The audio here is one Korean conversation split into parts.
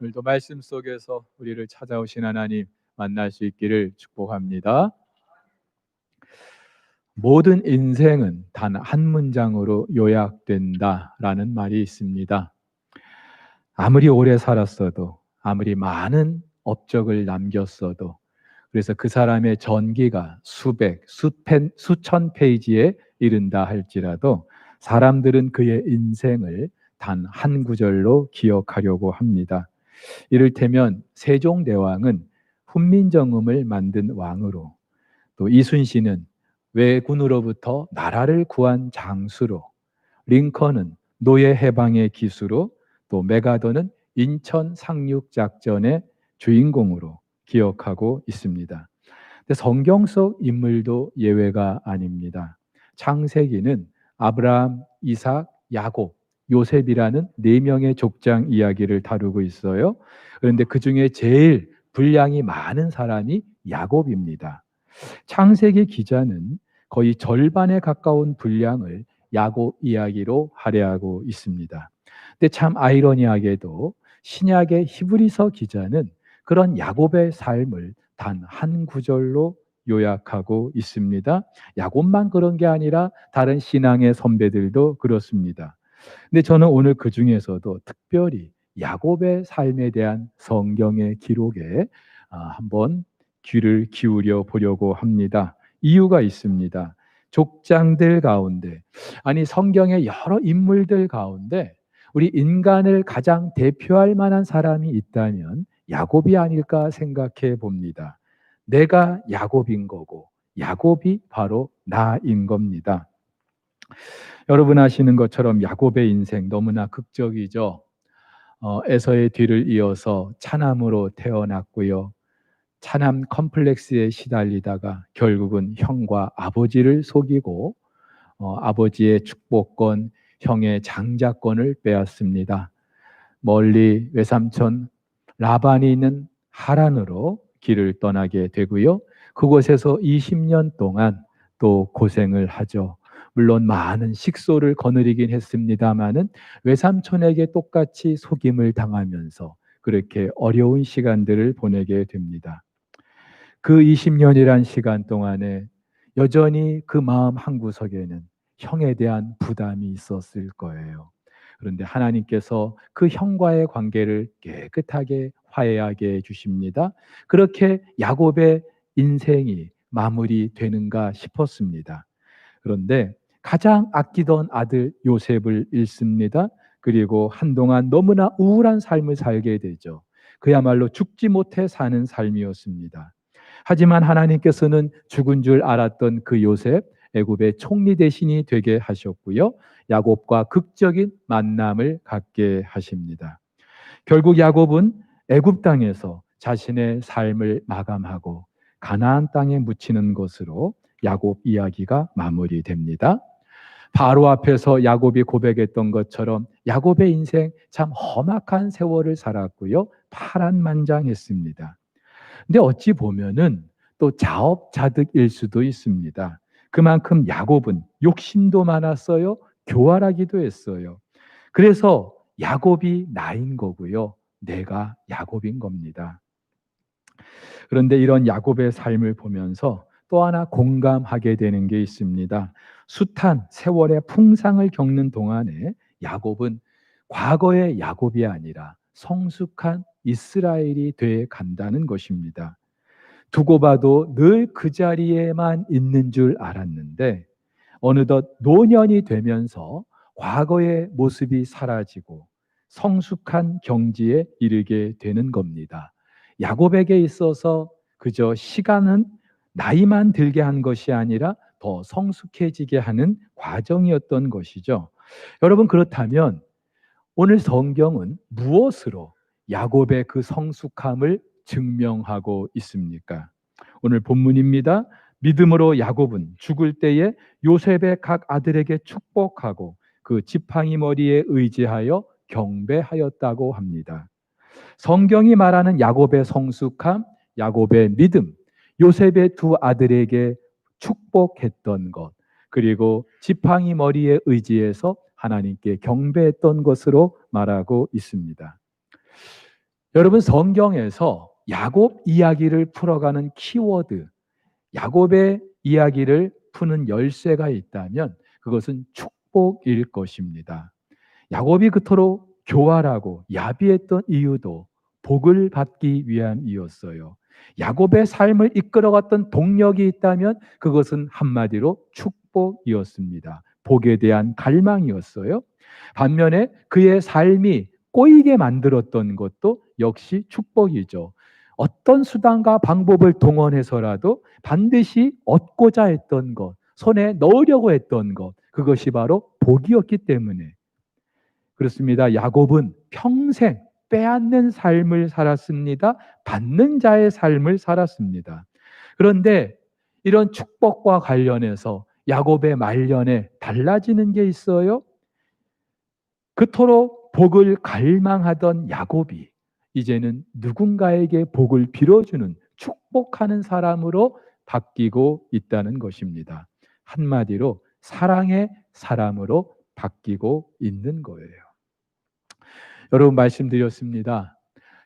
오늘도 말씀 속에서 우리를 찾아오신 하나님 만날 수 있기를 축복합니다. 모든 인생은 단 한 문장으로 요약된다라는 말이 있습니다. 아무리 오래 살았어도, 아무리 많은 업적을 남겼어도, 그래서 그 사람의 전기가 수천 페이지에 이른다 할지라도 사람들은 그의 인생을 단 한 구절로 기억하려고 합니다. 이를테면 세종대왕은 훈민정음을 만든 왕으로, 또 이순신은 왜군으로부터 나라를 구한 장수로, 링컨은 노예 해방의 기수로, 또 메가더는 인천 상륙작전의 주인공으로 기억하고 있습니다. 근데 성경 속 인물도 예외가 아닙니다. 창세기는 아브라함, 이삭, 야곱, 요셉이라는 네 명의 족장 이야기를 다루고 있어요. 그런데 그 중에 제일 분량이 많은 사람이 야곱입니다. 창세기 기자는 거의 절반에 가까운 분량을 야곱 이야기로 할애하고 있습니다. 근데 참 아이러니하게도 신약의 히브리서 기자는 그런 야곱의 삶을 단 한 구절로 요약하고 있습니다. 야곱만 그런 게 아니라 다른 신앙의 선배들도 그렇습니다. 근데 저는 오늘 그 중에서도 특별히 야곱의 삶에 대한 성경의 기록에 한번 귀를 기울여 보려고 합니다. 이유가 있습니다. 족장들 가운데, 아니 성경의 여러 인물들 가운데 우리 인간을 가장 대표할 만한 사람이 있다면 야곱이 아닐까 생각해 봅니다. 내가 야곱인 거고 야곱이 바로 나인 겁니다. 여러분 아시는 것처럼 야곱의 인생 너무나 극적이죠. 에서의 뒤를 이어서 차남으로 태어났고요. 차남 컴플렉스에 시달리다가 결국은 형과 아버지를 속이고 아버지의 축복권, 형의 장자권을 빼앗습니다. 멀리 외삼촌 라반이 있는 하란으로 길을 떠나게 되고요. 그곳에서 20년 동안 또 고생을 하죠. 물론 많은 식소를 거느리긴 했습니다마는 외삼촌에게 똑같이 속임을 당하면서 그렇게 어려운 시간들을 보내게 됩니다. 그 20년이란 시간 동안에 여전히 그 마음 한구석에는 형에 대한 부담이 있었을 거예요. 그런데 하나님께서 그 형과의 관계를 깨끗하게 화해하게 해주십니다. 그렇게 야곱의 인생이 마무리되는가 싶었습니다. 그런데 가장 아끼던 아들 요셉을 잃습니다. 그리고 한동안 너무나 우울한 삶을 살게 되죠. 그야말로 죽지 못해 사는 삶이었습니다. 하지만 하나님께서는 죽은 줄 알았던 그 요셉, 애굽의 총리 대신이 되게 하셨고요. 야곱과 극적인 만남을 갖게 하십니다. 결국 야곱은 애굽 땅에서 자신의 삶을 마감하고 가나안 땅에 묻히는 것으로 야곱 이야기가 마무리됩니다. 바로 앞에서 야곱이 고백했던 것처럼 야곱의 인생 참 험악한 세월을 살았고요. 파란만장했습니다. 근데 어찌 보면은 또 자업자득일 수도 있습니다. 그만큼 야곱은 욕심도 많았어요. 교활하기도 했어요. 그래서 야곱이 나인 거고요. 내가 야곱인 겁니다. 그런데 이런 야곱의 삶을 보면서 또 하나 공감하게 되는 게 있습니다. 숱한 세월의 풍상을 겪는 동안에 야곱은 과거의 야곱이 아니라 성숙한 이스라엘이 돼 간다는 것입니다. 두고 봐도 늘 그 자리에만 있는 줄 알았는데 어느덧 노년이 되면서 과거의 모습이 사라지고 성숙한 경지에 이르게 되는 겁니다. 야곱에게 있어서 그저 시간은 나이만 들게 한 것이 아니라 더 성숙해지게 하는 과정이었던 것이죠. 여러분, 그렇다면 오늘 성경은 무엇으로 야곱의 그 성숙함을 증명하고 있습니까? 오늘 본문입니다. 믿음으로 야곱은 죽을 때에 요셉의 각 아들에게 축복하고 그 지팡이 머리에 의지하여 경배하였다고 합니다. 성경이 말하는 야곱의 성숙함, 야곱의 믿음, 요셉의 두 아들에게 축복했던 것, 그리고 지팡이 머리에 의지해서 하나님께 경배했던 것으로 말하고 있습니다. 여러분, 성경에서 야곱 이야기를 풀어가는 키워드, 야곱의 이야기를 푸는 열쇠가 있다면 그것은 축복일 것입니다. 야곱이 그토록 교활하고 야비했던 이유도 복을 받기 위함이었어요. 야곱의 삶을 이끌어갔던 동력이 있다면 그것은 한마디로 축복이었습니다. 복에 대한 갈망이었어요. 반면에 그의 삶이 꼬이게 만들었던 것도 역시 축복이죠. 어떤 수단과 방법을 동원해서라도 반드시 얻고자 했던 것, 손에 넣으려고 했던 것, 그것이 바로 복이었기 때문에 그렇습니다. 야곱은 평생 빼앗는 삶을 살았습니다. 받는 자의 삶을 살았습니다. 그런데 이런 축복과 관련해서 야곱의 말년에 달라지는 게 있어요. 그토록 복을 갈망하던 야곱이 이제는 누군가에게 복을 빌어주는 축복하는 사람으로 바뀌고 있다는 것입니다. 한마디로 사랑의 사람으로 바뀌고 있는 거예요. 여러분, 말씀드렸습니다.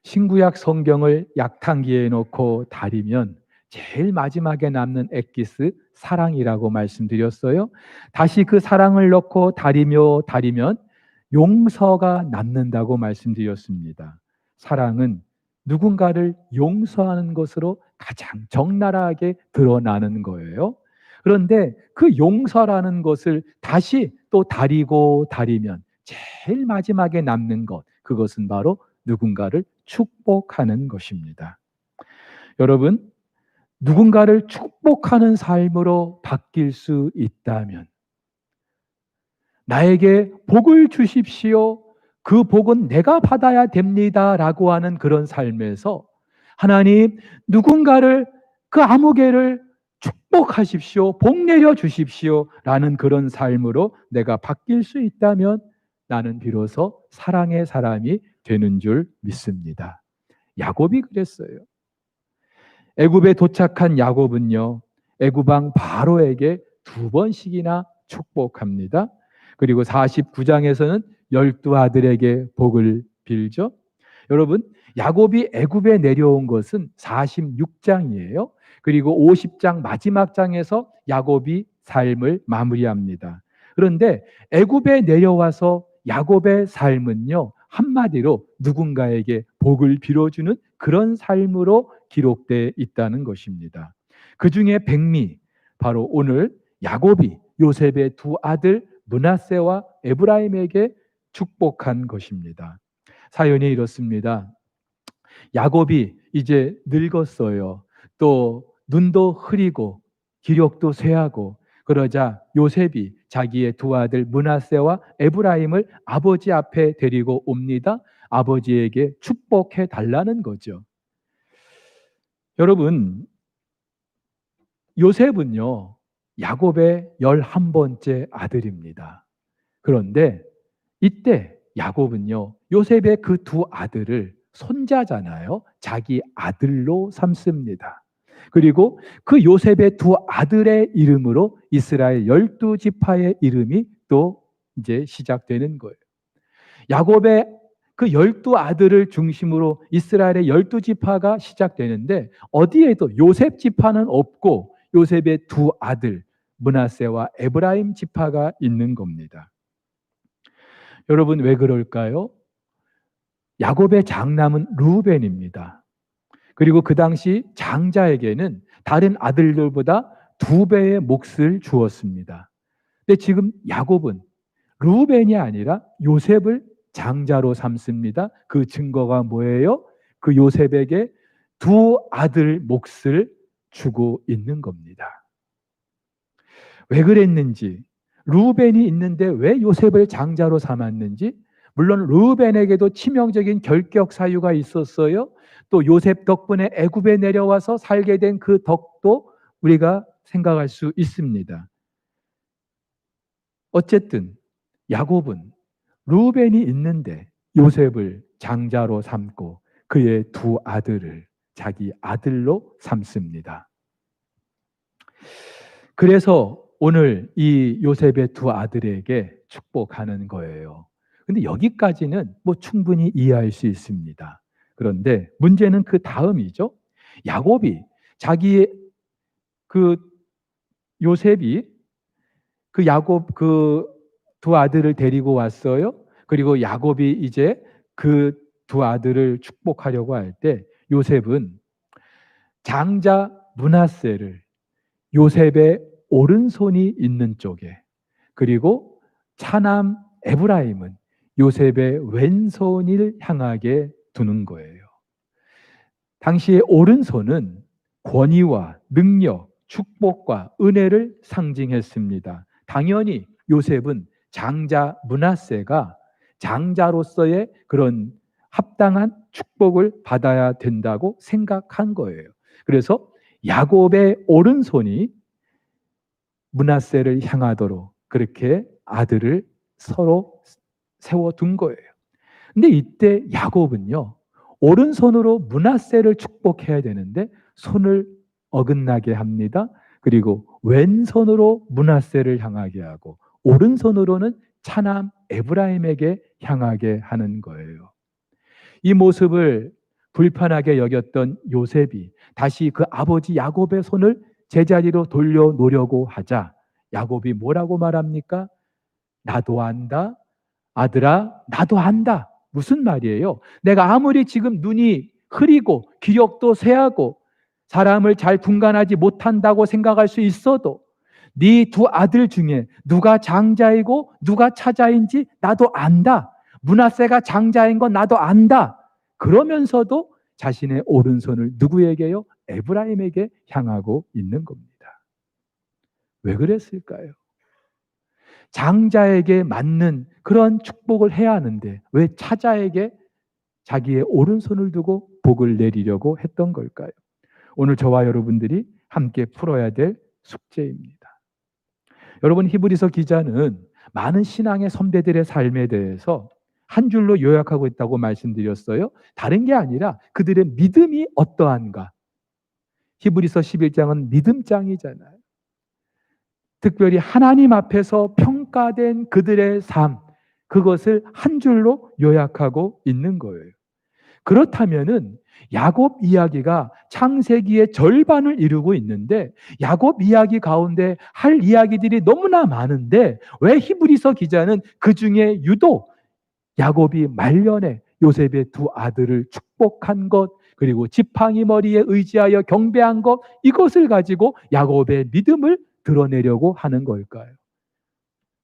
신구약 성경을 약탕기에 놓고 다리면 제일 마지막에 남는 엑기스 사랑이라고 말씀드렸어요. 다시 그 사랑을 넣고 다리면 용서가 남는다고 말씀드렸습니다. 사랑은 누군가를 용서하는 것으로 가장 적나라하게 드러나는 거예요. 그런데 그 용서라는 것을 다시 또 다리면 제일 마지막에 남는 것, 그것은 바로 누군가를 축복하는 것입니다. 여러분, 누군가를 축복하는 삶으로 바뀔 수 있다면 나에게 복을 주십시오. 그 복은 내가 받아야 됩니다. 라고 하는 그런 삶에서 하나님, 누군가를 그 아무개를 축복하십시오. 복 내려 주십시오. 라는 그런 삶으로 내가 바뀔 수 있다면 나는 비로소 사랑의 사람이 되는 줄 믿습니다. 야곱이 그랬어요. 애굽에 도착한 야곱은요, 애굽 왕 바로에게 2번씩이나 축복합니다. 그리고 49장에서는 12아들에게 복을 빌죠. 여러분, 야곱이 애굽에 내려온 것은 46장이에요. 그리고 50장 마지막 장에서 야곱이 삶을 마무리합니다. 그런데 애굽에 내려와서 야곱의 삶은요, 한마디로 누군가에게 복을 빌어주는 그런 삶으로 기록되어 있다는 것입니다. 그 중에 백미, 바로 오늘 야곱이 요셉의 2아들 므낫세와 에브라임에게 축복한 것입니다. 사연이 이렇습니다. 야곱이 이제 늙었어요. 또 눈도 흐리고 기력도 쇠하고, 그러자 요셉이 자기의 2아들 므낫세와 에브라임을 아버지 앞에 데리고 옵니다. 아버지에게 축복해 달라는 거죠. 여러분, 요셉은요, 야곱의 11번째 아들입니다. 그런데 이때 야곱은요, 요셉의 그 2아들을 손자잖아요. 자기 아들로 삼습니다. 그리고 그 요셉의 2아들의 이름으로 이스라엘 12지파의 이름이 또 이제 시작되는 거예요. 야곱의 그 12아들을 중심으로 이스라엘의 12지파가 시작되는데 어디에도 요셉 지파는 없고 요셉의 2아들 므낫세와 에브라임 지파가 있는 겁니다. 여러분, 왜 그럴까요? 야곱의 장남은 르우벤입니다. 그리고 그 당시 장자에게는 다른 아들들보다 2배의 몫을 주었습니다. 근데 지금 야곱은 르우벤이 아니라 요셉을 장자로 삼습니다. 그 증거가 뭐예요? 그 요셉에게 2아들 몫을 주고 있는 겁니다. 왜 그랬는지, 르우벤이 있는데 왜 요셉을 장자로 삼았는지, 물론 르우벤에게도 치명적인 결격 사유가 있었어요. 또 요셉 덕분에 애굽에 내려와서 살게 된 그 덕도 우리가 생각할 수 있습니다. 어쨌든 야곱은 르우벤이 있는데 요셉을 장자로 삼고 그의 2아들을 자기 아들로 삼습니다. 그래서 오늘 이 요셉의 2아들에게 축복하는 거예요. 근데 여기까지는 뭐 충분히 이해할 수 있습니다. 그런데 문제는 그 다음이죠. 야곱이 자기의 그 요셉이 그 야곱 그 두 아들을 데리고 왔어요. 그리고 야곱이 이제 그 두 아들을 축복하려고 할 때 요셉은 장자 므낫세를 요셉의 오른손이 있는 쪽에, 그리고 차남 에브라임은 요셉의 왼손을 향하게 두는 거예요. 당시의 오른손은 권위와 능력, 축복과 은혜를 상징했습니다. 당연히 요셉은 장자 므낫세가 장자로서의 그런 합당한 축복을 받아야 된다고 생각한 거예요. 그래서 야곱의 오른손이 므낫세를 향하도록 그렇게 아들을 서로 세워둔 거예요. 근데 이때 야곱은요, 오른손으로 므낫세를 축복해야 되는데 손을 어긋나게 합니다. 그리고 왼손으로 므낫세를 향하게 하고 오른손으로는 차남 에브라임에게 향하게 하는 거예요. 이 모습을 불편하게 여겼던 요셉이 다시 그 아버지 야곱의 손을 제자리로 돌려놓으려고 하자 야곱이 뭐라고 말합니까? 나도 안다. 아들아, 나도 안다. 무슨 말이에요? 내가 아무리 지금 눈이 흐리고 기력도 쇠하고 사람을 잘 분간하지 못한다고 생각할 수 있어도 네 두 아들 중에 누가 장자이고 누가 차자인지 나도 안다. 므낫세가 장자인 건 나도 안다. 그러면서도 자신의 오른손을 누구에게요? 에브라임에게 향하고 있는 겁니다. 왜 그랬을까요? 장자에게 맞는 그런 축복을 해야 하는데 왜 차자에게 자기의 오른손을 두고 복을 내리려고 했던 걸까요? 오늘 저와 여러분들이 함께 풀어야 될 숙제입니다. 여러분, 히브리서 기자는 많은 신앙의 선배들의 삶에 대해서 한 줄로 요약하고 있다고 말씀드렸어요. 다른 게 아니라 그들의 믿음이 어떠한가. 히브리서 11장은 믿음장이잖아요. 특별히 하나님 앞에서 평가된 그들의 삶, 그것을 한 줄로 요약하고 있는 거예요. 그렇다면은 야곱 이야기가 창세기의 절반을 이루고 있는데 야곱 이야기 가운데 할 이야기들이 너무나 많은데 왜 히브리서 기자는 그 중에 유독 야곱이 말년에 요셉의 두 아들을 축복한 것, 그리고 지팡이 머리에 의지하여 경배한 것, 이것을 가지고 야곱의 믿음을 드러내려고 하는 걸까요?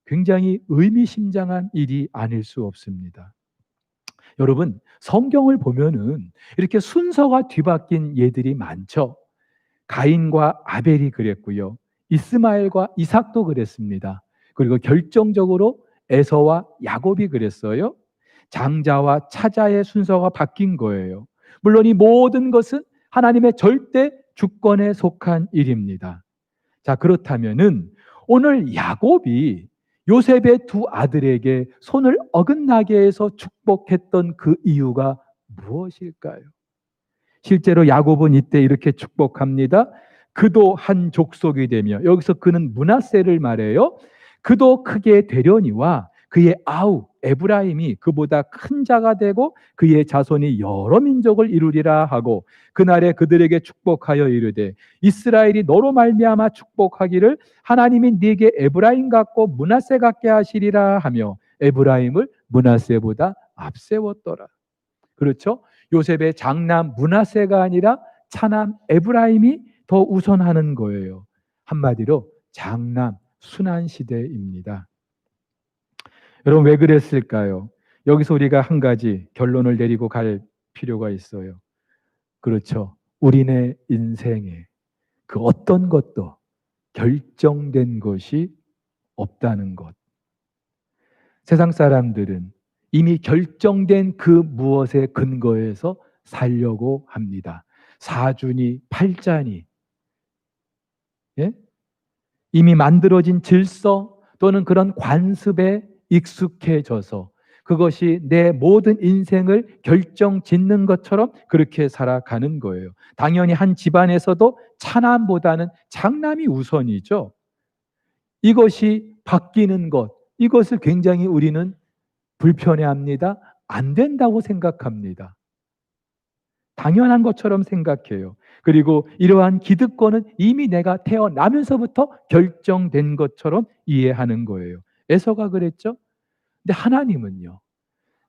굉장히 의미심장한 일이 아닐 수 없습니다. 여러분, 성경을 보면은 이렇게 순서가 뒤바뀐 예들이 많죠. 가인과 아벨이 그랬고요. 이스마엘과 이삭도 그랬습니다. 그리고 결정적으로 에서와 야곱이 그랬어요. 장자와 차자의 순서가 바뀐 거예요. 물론 이 모든 것은 하나님의 절대 주권에 속한 일입니다. 자, 그렇다면은 오늘 야곱이 요셉의 두 아들에게 손을 어긋나게 해서 축복했던 그 이유가 무엇일까요? 실제로 야곱은 이때 이렇게 축복합니다. 그도 한 족속이 되며, 여기서 그는 므낫세를 말해요. 그도 크게 되려니와 그의 아우 에브라임이 그보다 큰 자가 되고 그의 자손이 여러 민족을 이루리라 하고 그날에 그들에게 축복하여 이르되 이스라엘이 너로 말미암아 축복하기를 하나님이 네게 에브라임 같고 므낫세 같게 하시리라 하며 에브라임을 므낫세보다 앞세웠더라. 그렇죠? 요셉의 장남 므낫세가 아니라 차남 에브라임이 더 우선하는 거예요. 한마디로 장남 순환 시대입니다. 여러분, 왜 그랬을까요? 여기서 우리가 한 가지 결론을 내리고 갈 필요가 있어요. 그렇죠. 우리네 인생에 그 어떤 것도 결정된 것이 없다는 것. 세상 사람들은 이미 결정된 그 무엇에 근거해서 살려고 합니다. 사주니 팔자니, 예? 이미 만들어진 질서 또는 그런 관습에 익숙해져서 그것이 내 모든 인생을 결정짓는 것처럼 그렇게 살아가는 거예요. 당연히 한 집안에서도 차남보다는 장남이 우선이죠. 이것이 바뀌는 것, 이것을 굉장히 우리는 불편해합니다. 안 된다고 생각합니다. 당연한 것처럼 생각해요. 그리고 이러한 기득권은 이미 내가 태어나면서부터 결정된 것처럼 이해하는 거예요. 에서가 그랬죠? 근데 하나님은요,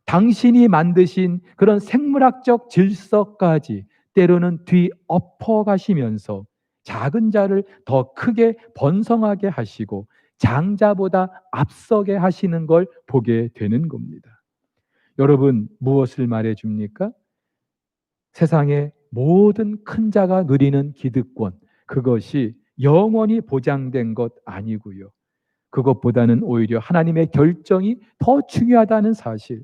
당신이 만드신 그런 생물학적 질서까지 때로는 뒤엎어 가시면서 작은 자를 더 크게 번성하게 하시고 장자보다 앞서게 하시는 걸 보게 되는 겁니다. 여러분, 무엇을 말해 줍니까? 세상의 모든 큰 자가 누리는 기득권, 그것이 영원히 보장된 것 아니고요. 그것보다는 오히려 하나님의 결정이 더 중요하다는 사실.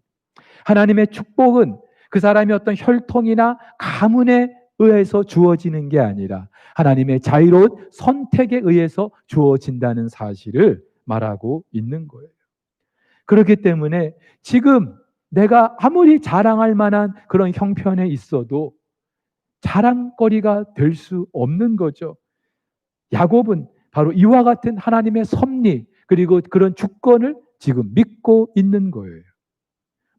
하나님의 축복은 그 사람이 어떤 혈통이나 가문에 의해서 주어지는 게 아니라 하나님의 자유로운 선택에 의해서 주어진다는 사실을 말하고 있는 거예요. 그렇기 때문에 지금 내가 아무리 자랑할 만한 그런 형편에 있어도 자랑거리가 될 수 없는 거죠. 야곱은 바로 이와 같은 하나님의 섭리 그리고 그런 주권을 지금 믿고 있는 거예요.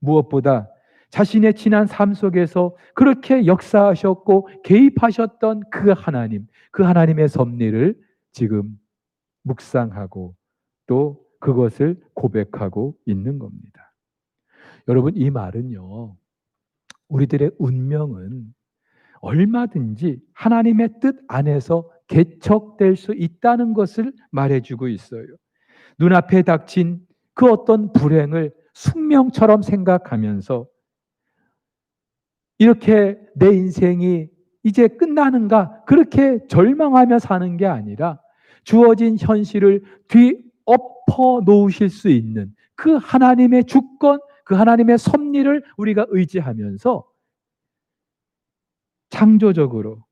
무엇보다 자신의 지난 삶 속에서 그렇게 역사하셨고 개입하셨던 그 하나님, 그 하나님의 섭리를 지금 묵상하고 또 그것을 고백하고 있는 겁니다. 여러분, 이 말은요, 우리들의 운명은 얼마든지 하나님의 뜻 안에서 개척될 수 있다는 것을 말해주고 있어요. 눈앞에 닥친 그 어떤 불행을 숙명처럼 생각하면서 이렇게 내 인생이 이제 끝나는가 그렇게 절망하며 사는 게 아니라 주어진 현실을 뒤엎어 놓으실 수 있는 그 하나님의 주권, 그 하나님의 섭리를 우리가 의지하면서 창조적으로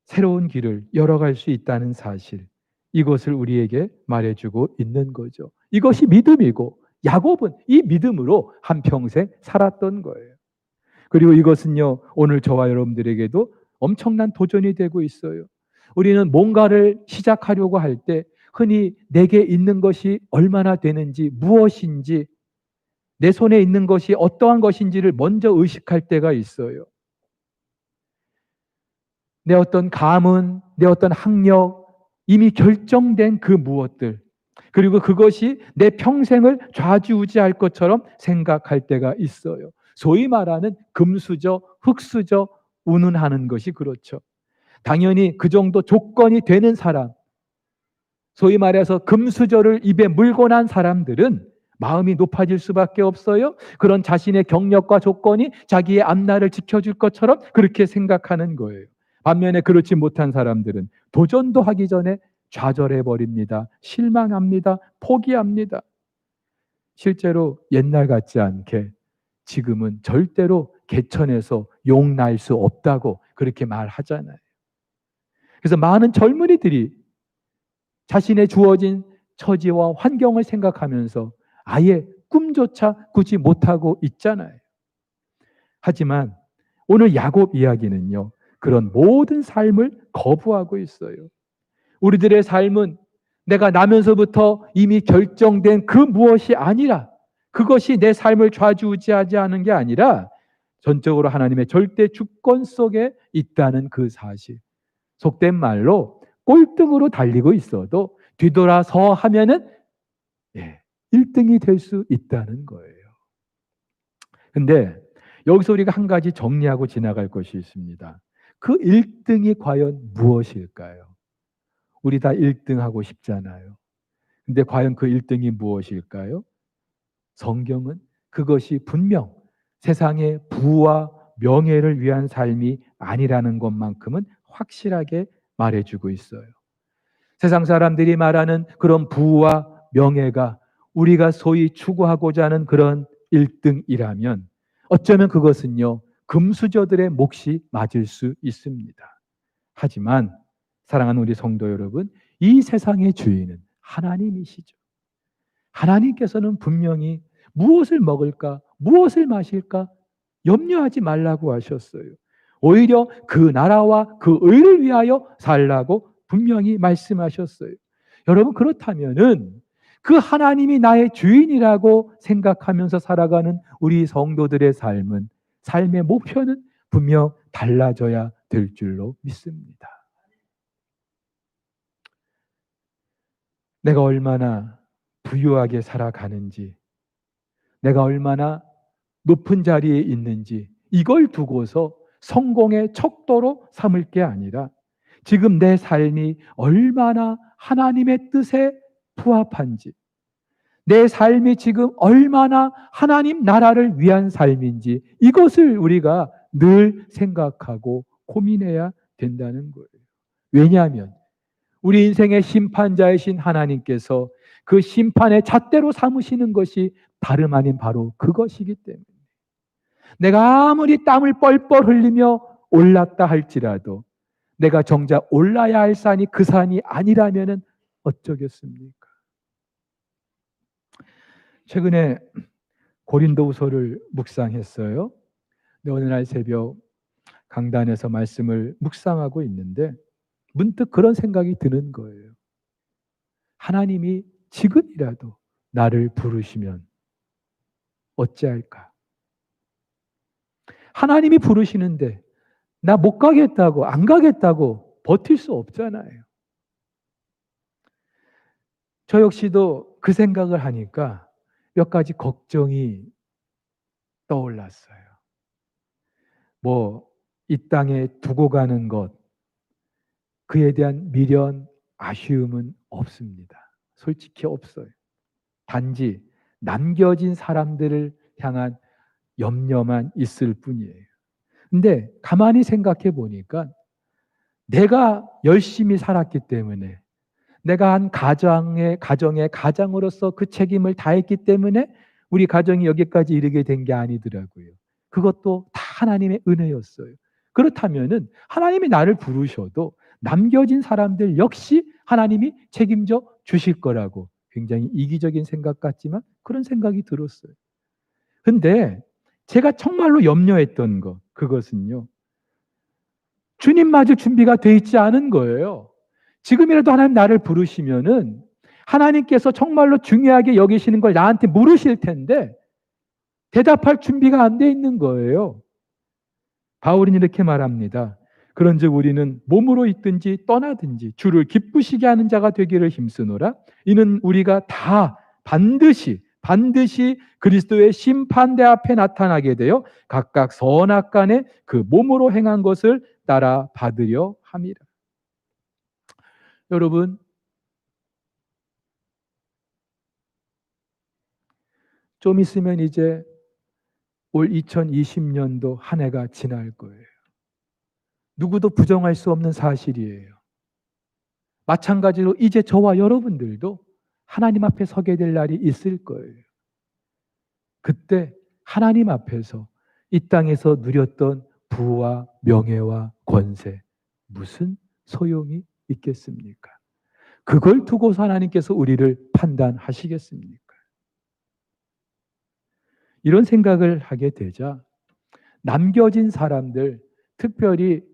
새로운 길을 열어갈 수 있다는 사실, 이것을 우리에게 말해주고 있는 거죠. 이것이 믿음이고 야곱은 이 믿음으로 한평생 살았던 거예요. 그리고 이것은요, 오늘 저와 여러분들에게도 엄청난 도전이 되고 있어요. 우리는 뭔가를 시작하려고 할 때 흔히 내게 있는 것이 얼마나 되는지, 무엇인지, 내 손에 있는 것이 어떠한 것인지를 먼저 의식할 때가 있어요. 내 어떤 가문, 내 어떤 학력, 이미 결정된 그 무엇들, 그리고 그것이 내 평생을 좌지우지할 것처럼 생각할 때가 있어요. 소위 말하는 금수저, 흙수저 운운하는 것이 그렇죠. 당연히 그 정도 조건이 되는 사람, 소위 말해서 금수저를 입에 물고 난 사람들은 마음이 높아질 수밖에 없어요. 그런 자신의 경력과 조건이 자기의 앞날을 지켜줄 것처럼 그렇게 생각하는 거예요. 반면에 그렇지 못한 사람들은 도전도 하기 전에 좌절해 버립니다. 실망합니다. 포기합니다. 실제로 옛날 같지 않게 지금은 절대로 개천에서 용 날 수 없다고 그렇게 말하잖아요. 그래서 많은 젊은이들이 자신의 주어진 처지와 환경을 생각하면서 아예 꿈조차 꾸지 못하고 있잖아요. 하지만 오늘 야곱 이야기는요, 그런 모든 삶을 거부하고 있어요. 우리들의 삶은 내가 나면서부터 이미 결정된 그 무엇이 아니라, 그것이 내 삶을 좌지우지하지 않은 게 아니라 전적으로 하나님의 절대 주권 속에 있다는 그 사실. 속된 말로 꼴등으로 달리고 있어도 뒤돌아서 하면은 1등이 될 수 있다는 거예요. 근데 여기서 우리가 한 가지 정리하고 지나갈 것이 있습니다. 그 1등이 과연 무엇일까요? 우리 다 1등 하고 싶잖아요. 근데 과연 그 1등이 무엇일까요? 성경은 그것이 분명 세상의 부와 명예를 위한 삶이 아니라는 것만큼은 확실하게 말해주고 있어요. 세상 사람들이 말하는 그런 부와 명예가 우리가 소위 추구하고자 하는 그런 1등이라면 어쩌면 그것은요, 금수저들의 몫이 맞을 수 있습니다. 하지만 사랑하는 우리 성도 여러분, 이 세상의 주인은 하나님이시죠. 하나님께서는 분명히 무엇을 먹을까, 무엇을 마실까 염려하지 말라고 하셨어요. 오히려 그 나라와 그 의를 위하여 살라고 분명히 말씀하셨어요. 여러분, 그렇다면은 그 하나님이 나의 주인이라고 생각하면서 살아가는 우리 성도들의 삶은, 삶의 목표는 분명 달라져야 될 줄로 믿습니다. 내가 얼마나 부유하게 살아가는지, 내가 얼마나 높은 자리에 있는지 이걸 두고서 성공의 척도로 삼을 게 아니라 지금 내 삶이 얼마나 하나님의 뜻에 부합한지, 내 삶이 지금 얼마나 하나님 나라를 위한 삶인지 이것을 우리가 늘 생각하고 고민해야 된다는 거예요. 왜냐하면 우리 인생의 심판자이신 하나님께서 그 심판의 잣대로 삼으시는 것이 다름 아닌 바로 그것이기 때문에 내가 아무리 땀을 뻘뻘 흘리며 올랐다 할지라도 내가 정작 올라야 할 산이 그 산이 아니라면 어쩌겠습니까? 최근에 고린도후서를 묵상했어요. 근데 어느 날 새벽 강단에서 말씀을 묵상하고 있는데 문득 그런 생각이 드는 거예요. 하나님이 지금이라도 나를 부르시면 어찌할까? 하나님이 부르시는데 나 못 가겠다고, 안 가겠다고 버틸 수 없잖아요. 저 역시도 그 생각을 하니까 몇 가지 걱정이 떠올랐어요. 이 땅에 두고 가는 것, 그에 대한 미련, 아쉬움은 없습니다. 솔직히 없어요. 단지 남겨진 사람들을 향한 염려만 있을 뿐이에요. 근데 가만히 생각해 보니까 내가 열심히 살았기 때문에 내가 한 가정의 가장으로서 그 책임을 다했기 때문에 우리 가정이 여기까지 이르게 된 게 아니더라고요. 그것도 다 하나님의 은혜였어요. 그렇다면은 하나님이 나를 부르셔도 남겨진 사람들 역시 하나님이 책임져 주실 거라고 굉장히 이기적인 생각 같지만 그런 생각이 들었어요. 근데 제가 정말로 염려했던 그것은요. 주님 맞을 준비가 돼 있지 않은 거예요. 지금이라도 하나님 나를 부르시면은 하나님께서 정말로 중요하게 여기시는 걸 나한테 물으실 텐데 대답할 준비가 안 돼 있는 거예요. 바울은 이렇게 말합니다. 그런즉 우리는 몸으로 있든지 떠나든지 주를 기쁘시게 하는 자가 되기를 힘쓰노라. 이는 우리가 다 반드시 그리스도의 심판대 앞에 나타나게 되어 각각 선악간에 그 몸으로 행한 것을 따라 받으려 함이라. 여러분, 좀 있으면 이제 올 2020년도 한 해가 지날 거예요. 누구도 부정할 수 없는 사실이에요. 마찬가지로 이제 저와 여러분들도 하나님 앞에 서게 될 날이 있을 거예요. 그때 하나님 앞에서 이 땅에서 누렸던 부와 명예와 권세 무슨 소용이 있겠습니까? 그걸 두고서 하나님께서 우리를 판단하시겠습니까? 이런 생각을 하게 되자 남겨진 사람들, 특별히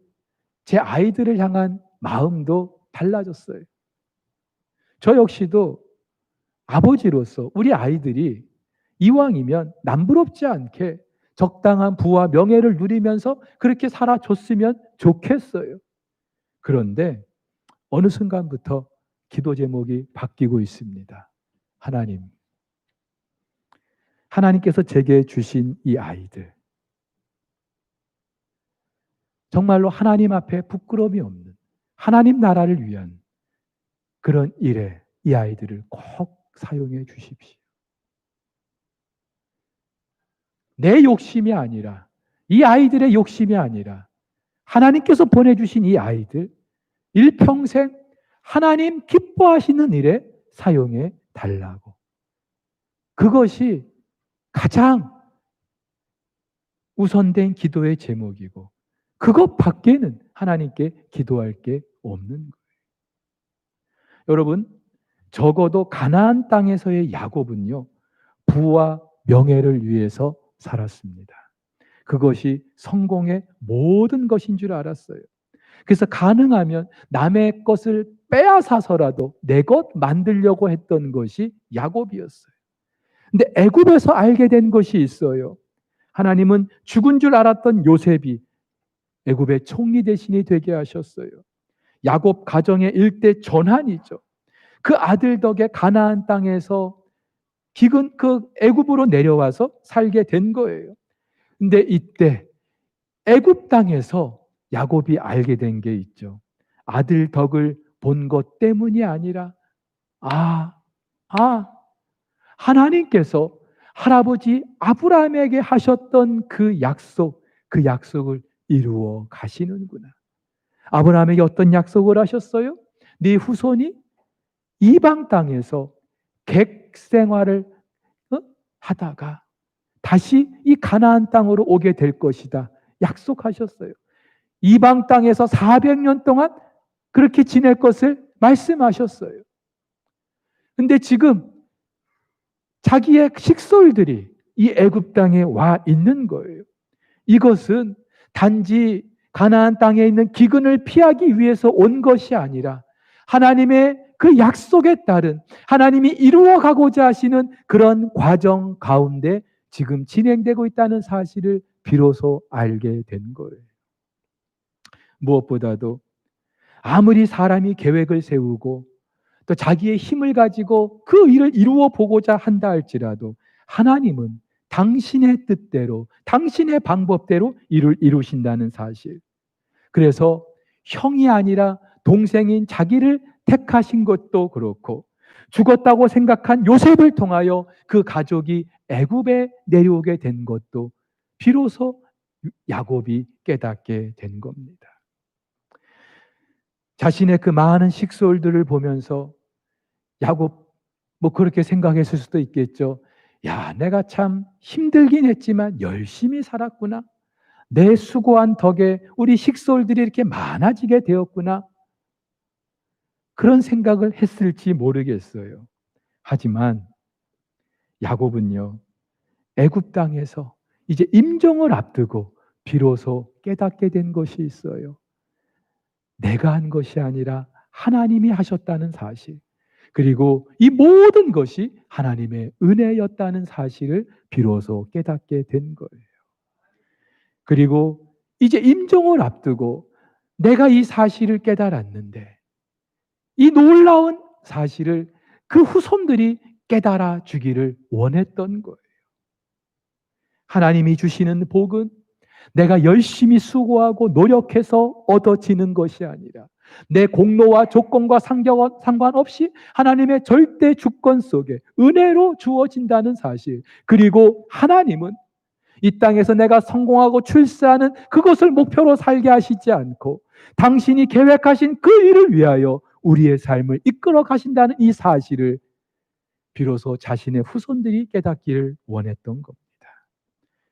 제 아이들을 향한 마음도 달라졌어요. 저 역시도 아버지로서 우리 아이들이 이왕이면 남부럽지 않게 적당한 부와 명예를 누리면서 그렇게 살아줬으면 좋겠어요. 그런데 어느 순간부터 기도 제목이 바뀌고 있습니다. 하나님께서 제게 주신 이 아이들, 정말로 하나님 앞에 부끄러움이 없는 하나님 나라를 위한 그런 일에 이 아이들을 꼭 사용해 주십시오. 내 욕심이 아니라, 이 아이들의 욕심이 아니라 하나님께서 보내주신 이 아이들 일평생 하나님 기뻐하시는 일에 사용해 달라고. 그것이 가장 우선된 기도의 제목이고 그것 밖에는 하나님께 기도할 게 없는 거예요. 여러분, 적어도 가나안 땅에서의 야곱은요, 부와 명예를 위해서 살았습니다. 그것이 성공의 모든 것인 줄 알았어요. 그래서 가능하면 남의 것을 빼앗아서라도 내 것 만들려고 했던 것이 야곱이었어요. 근데 애굽에서 알게 된 것이 있어요. 하나님은 죽은 줄 알았던 요셉이 애굽의 총리 대신이 되게 하셨어요. 야곱 가정의 일대 전환이죠. 그 아들 덕에 가나안 땅에서 기근 그 애굽으로 내려와서 살게 된 거예요. 근데 이때 애굽 땅에서 야곱이 알게 된 게 있죠. 아들 덕을 본 것 때문이 아니라 아, 아, 하나님께서 할아버지 아브라함에게 하셨던 그 약속을 이루어 가시는구나. 아브라함에게 어떤 약속을 하셨어요? 네 후손이 이방 땅에서 객 생활을 하다가 다시 이 가나안 땅으로 오게 될 것이다. 약속하셨어요. 이방 땅에서 400년 동안 그렇게 지낼 것을 말씀하셨어요. 근데 지금 자기의 식솔들이 이 애굽 땅에 와 있는 거예요. 이것은 단지 가나안 땅에 있는 기근을 피하기 위해서 온 것이 아니라 하나님의 그 약속에 따른 하나님이 이루어 가고자 하시는 그런 과정 가운데 지금 진행되고 있다는 사실을 비로소 알게 된 거예요. 무엇보다도 아무리 사람이 계획을 세우고 또 자기의 힘을 가지고 그 일을 이루어 보고자 한다 할지라도 하나님은 당신의 뜻대로 당신의 방법대로 일을 이루신다는 사실. 그래서 형이 아니라 동생인 자기를 택하신 것도 그렇고 죽었다고 생각한 요셉을 통하여 그 가족이 애굽에 내려오게 된 것도 비로소 야곱이 깨닫게 된 겁니다. 자신의 그 많은 식솔들을 보면서 야곱 그렇게 생각했을 수도 있겠죠. 야, 내가 참 힘들긴 했지만 열심히 살았구나. 내 수고한 덕에 우리 식솔들이 이렇게 많아지게 되었구나. 그런 생각을 했을지 모르겠어요. 하지만 야곱은요, 애굽 땅에서 이제 임종을 앞두고 비로소 깨닫게 된 것이 있어요. 내가 한 것이 아니라 하나님이 하셨다는 사실. 그리고 이 모든 것이 하나님의 은혜였다는 사실을 비로소 깨닫게 된 거예요. 그리고 이제 임종을 앞두고 내가 이 사실을 깨달았는데 이 놀라운 사실을 그 후손들이 깨달아 주기를 원했던 거예요. 하나님이 주시는 복은 내가 열심히 수고하고 노력해서 얻어지는 것이 아니라 내 공로와 조건과 상관없이 하나님의 절대 주권 속에 은혜로 주어진다는 사실. 그리고 하나님은 이 땅에서 내가 성공하고 출세하는 그것을 목표로 살게 하시지 않고 당신이 계획하신 그 일을 위하여 우리의 삶을 이끌어 가신다는 이 사실을 비로소 자신의 후손들이 깨닫기를 원했던 겁니다.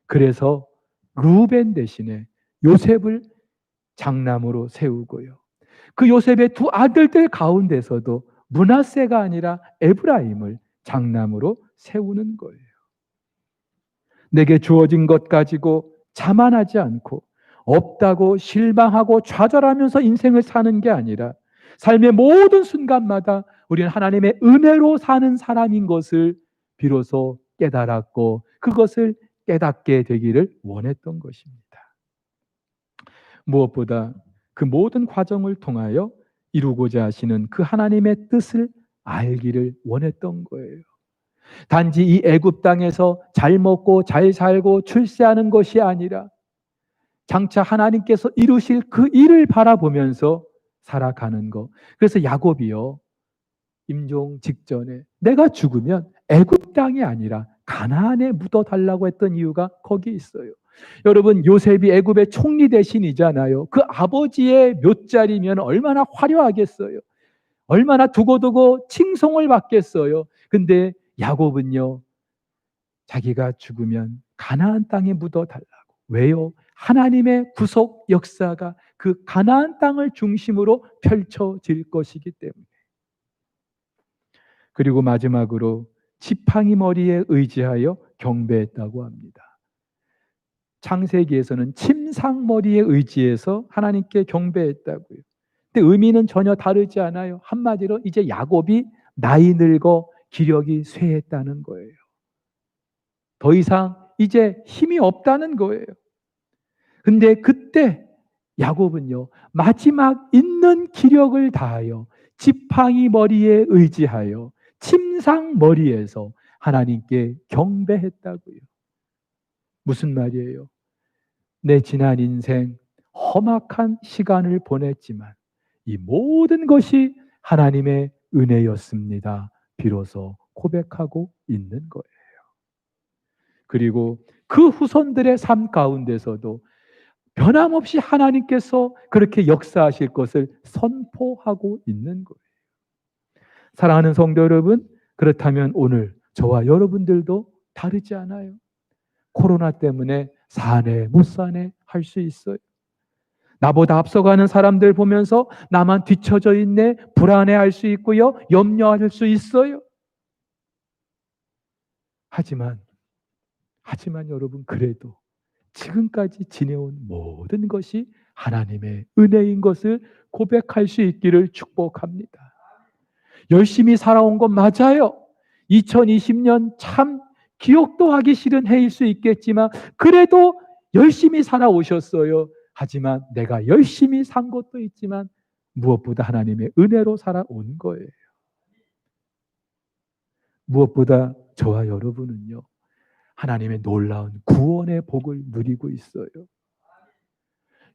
그래서 루벤 대신에 요셉을 장남으로 세우고요. 그 요셉의 두 아들들 가운데서도 므낫세가 아니라 에브라임을 장남으로 세우는 거예요. 내게 주어진 것 가지고 자만하지 않고 없다고 실망하고 좌절하면서 인생을 사는 게 아니라 삶의 모든 순간마다 우리는 하나님의 은혜로 사는 사람인 것을 비로소 깨달았고 그것을 깨닫게 되기를 원했던 것입니다. 무엇보다 그 모든 과정을 통하여 이루고자 하시는 그 하나님의 뜻을 알기를 원했던 거예요. 단지 이 애굽 땅에서 잘 먹고 잘 살고 출세하는 것이 아니라 장차 하나님께서 이루실 그 일을 바라보면서 살아가는 것. 그래서 야곱이요, 임종 직전에 내가 죽으면 애굽 땅이 아니라 가나안에 묻어달라고 했던 이유가 거기 있어요. 여러분, 요셉이 애굽의 총리 대신이잖아요. 그 아버지의 묘자리면 얼마나 화려하겠어요. 얼마나 두고두고 칭송을 받겠어요. 근데 야곱은요, 자기가 죽으면 가나안 땅에 묻어달라고. 왜요? 하나님의 구속 역사가 그 가나안 땅을 중심으로 펼쳐질 것이기 때문에. 그리고 마지막으로 지팡이 머리에 의지하여 경배했다고 합니다. 창세기에서는 침상머리에 의지해서 하나님께 경배했다고요. 근데 의미는 전혀 다르지 않아요. 한마디로 이제 야곱이 나이 늙어 기력이 쇠했다는 거예요. 더 이상 이제 힘이 없다는 거예요. 근데 그때 야곱은요, 마지막 있는 기력을 다하여 지팡이 머리에 의지하여 침상 머리에서 하나님께 경배했다고요. 무슨 말이에요? 내 지난 인생 험악한 시간을 보냈지만 이 모든 것이 하나님의 은혜였습니다. 비로소 고백하고 있는 거예요. 그리고 그 후손들의 삶 가운데서도 변함없이 하나님께서 그렇게 역사하실 것을 선포하고 있는 거예요. 사랑하는 성도 여러분, 그렇다면 오늘 저와 여러분들도 다르지 않아요. 코로나 때문에 사네 못 사네 할 수 있어요. 나보다 앞서가는 사람들 보면서 나만 뒤처져 있네 불안해할 수 있고요. 염려할 수 있어요. 하지만 여러분, 그래도 지금까지 지내온 모든 것이 하나님의 은혜인 것을 고백할 수 있기를 축복합니다. 열심히 살아온 건 맞아요. 2020년 참 기억도 하기 싫은 해일 수 있겠지만 그래도 열심히 살아오셨어요. 하지만 내가 열심히 산 것도 있지만 무엇보다 하나님의 은혜로 살아온 거예요. 무엇보다 저와 여러분은요, 하나님의 놀라운 구원의 복을 누리고 있어요.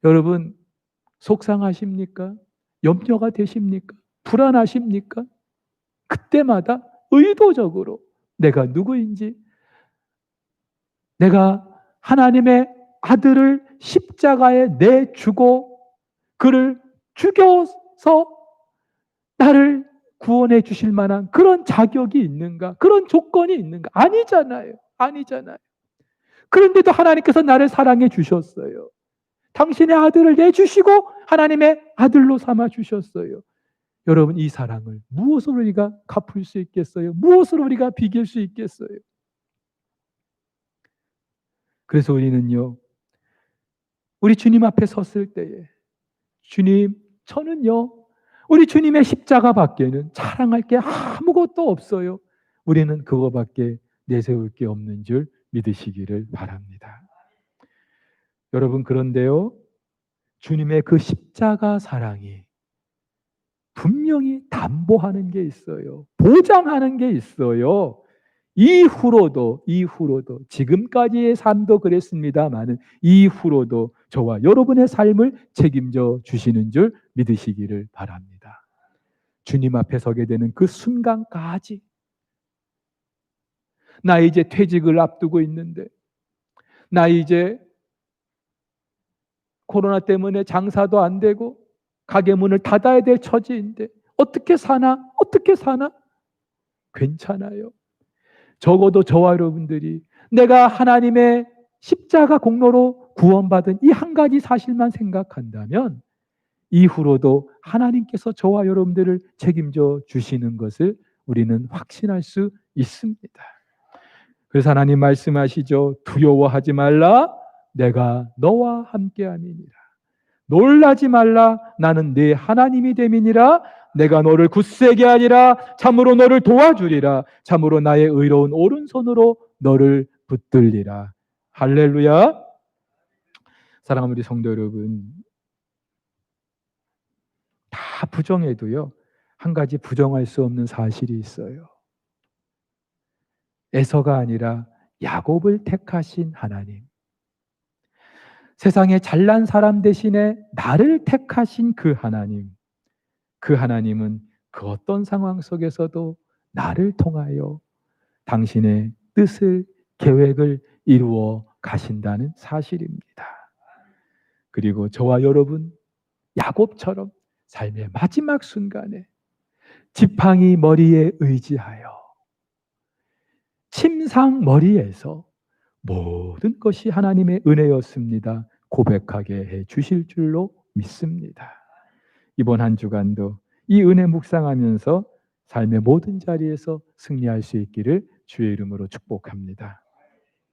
여러분, 속상하십니까? 염려가 되십니까? 불안하십니까? 그때마다 의도적으로 내가 누구인지, 내가 하나님의 아들을 십자가에 내주고 그를 죽여서 나를 구원해 주실 만한 그런 자격이 있는가? 그런 조건이 있는가? 아니잖아요. 그런데도 하나님께서 나를 사랑해 주셨어요. 당신의 아들을 내주시고 하나님의 아들로 삼아 주셨어요. 여러분, 이 사랑을 무엇으로 우리가 갚을 수 있겠어요? 무엇으로 우리가 비길 수 있겠어요? 그래서 우리는요, 우리 주님 앞에 섰을 때에 주님, 저는요, 우리 주님의 십자가 밖에는 자랑할 게 아무것도 없어요. 우리는 그거밖에 내세울 게 없는 줄 믿으시기를 바랍니다. 여러분, 그런데요, 주님의 그 십자가 사랑이 분명히 담보하는 게 있어요. 보장하는 게 있어요. 이후로도 지금까지의 삶도 그랬습니다마는 이후로도 저와 여러분의 삶을 책임져 주시는 줄 믿으시기를 바랍니다. 주님 앞에 서게 되는 그 순간까지 나 이제 퇴직을 앞두고 있는데, 나 이제 코로나 때문에 장사도 안 되고 가게 문을 닫아야 될 처지인데 어떻게 사나? 괜찮아요. 적어도 저와 여러분들이 내가 하나님의 십자가 공로로 구원받은 이 한 가지 사실만 생각한다면 이후로도 하나님께서 저와 여러분들을 책임져 주시는 것을 우리는 확신할 수 있습니다. 그래서 하나님 말씀하시죠. 두려워하지 말라. 내가 너와 함께함이니라. 놀라지 말라. 나는 네 하나님이 됨이니라. 내가 너를 굳세게 하리라. 참으로 너를 도와주리라. 참으로 나의 의로운 오른손으로 너를 붙들리라. 할렐루야. 사랑하는 우리 성도 여러분, 다 부정해도요, 한 가지 부정할 수 없는 사실이 있어요. 에서가 아니라 야곱을 택하신 하나님, 세상에 잘난 사람 대신에 나를 택하신 그 하나님, 그 하나님은 그 어떤 상황 속에서도 나를 통하여 당신의 뜻을, 계획을 이루어 가신다는 사실입니다. 그리고 저와 여러분, 야곱처럼 삶의 마지막 순간에 지팡이 머리에 의지하여 침상 머리에서 모든 것이 하나님의 은혜였습니다 고백하게 해 주실 줄로 믿습니다. 이번 한 주간도 이 은혜 묵상하면서 삶의 모든 자리에서 승리할 수 있기를 주의 이름으로 축복합니다.